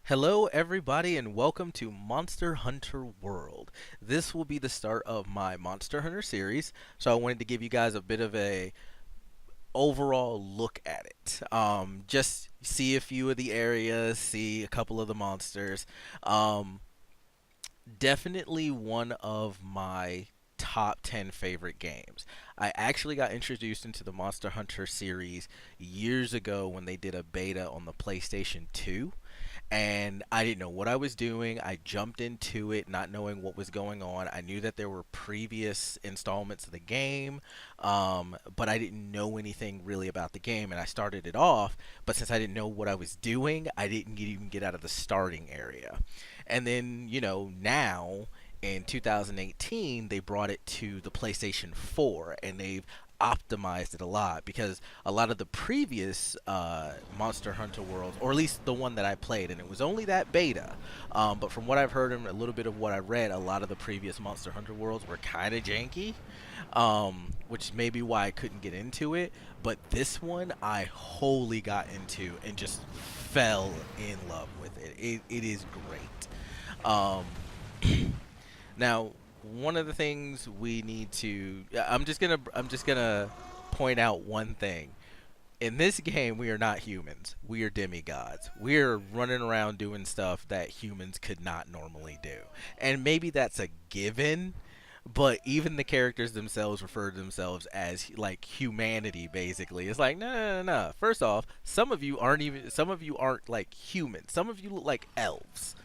Hello, everybody, and welcome to Monster Hunter World. This will be the start of my Monster Hunter series, so I wanted to give you guys a bit of a overall look at it. Just see a few of the areas, see a couple of the monsters. Um, Definitely one of my top 10 favorite games. I actually got introduced into the Monster Hunter series years ago when they did a beta on the PlayStation 2, and I didn't know what I was doing. I jumped into it not knowing what was going on. I knew that there were previous installments of the game, but I didn't know anything really about the game, and I started it off, but since I didn't know what I was doing, I didn't even get out of the starting area. And then, now in 2018, they brought it to the PlayStation 4, and they've optimized it a lot because a lot of the previous Monster Hunter Worlds, or at least the one that I played, and it was only that beta, but from what I've heard and a little bit of what I read, a lot of the previous Monster Hunter Worlds were kind of janky, which may be why I couldn't get into it. But this one I wholly got into and just fell in love with it. It is great. Um, Now, one of the things we need to I'm just gonna point out one thing. In this game, we are not humans. We are demigods. We are running around doing stuff that humans could not normally do. And maybe that's a given, but even the characters themselves refer to themselves as like humanity basically. It's like, no, no, no, no. First off, some of you aren't like humans. Some of you look like elves.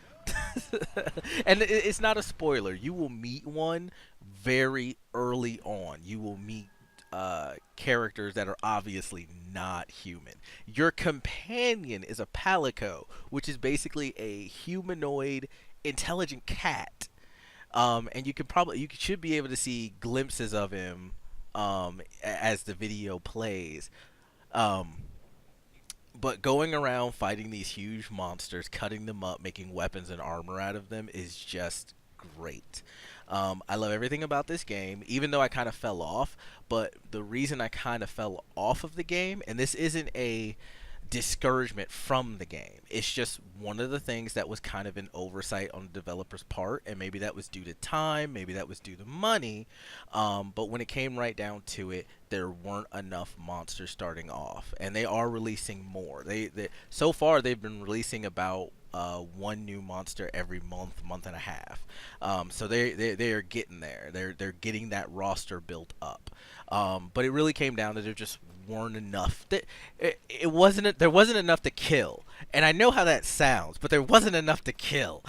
And it's not a spoiler. You will meet one very early on. You will meet characters that are obviously not human. Your companion is a palico, which is basically a humanoid intelligent cat. And you should be able to see glimpses of him as the video plays. Um, but going around fighting these huge monsters, cutting them up, making weapons and armor out of them is just great. I love everything about this game, even though I kind of fell off. But the reason I kind of fell off of the game, and this isn't a discouragement from the game. It's just one of the things that was kind of an oversight on the developer's part, and maybe that was due to time, maybe that was due to money. But when it came right down to it, there weren't enough monsters starting off, and they are releasing more. They so far they've been releasing about one new monster every month and a half. So they are getting there. They're getting that roster built up. But it really came down to there just weren't enough. It wasn't there wasn't enough to kill. And I know how that sounds, but there wasn't enough to kill.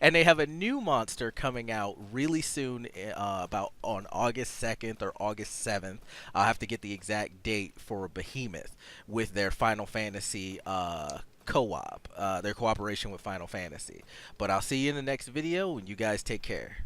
And they have a new monster coming out really soon, about on August 2nd or August 7th. I'll have to get the exact date for Behemoth with their Final Fantasy co-op, their cooperation with Final Fantasy. But I'll see you in the next video, and you guys take care.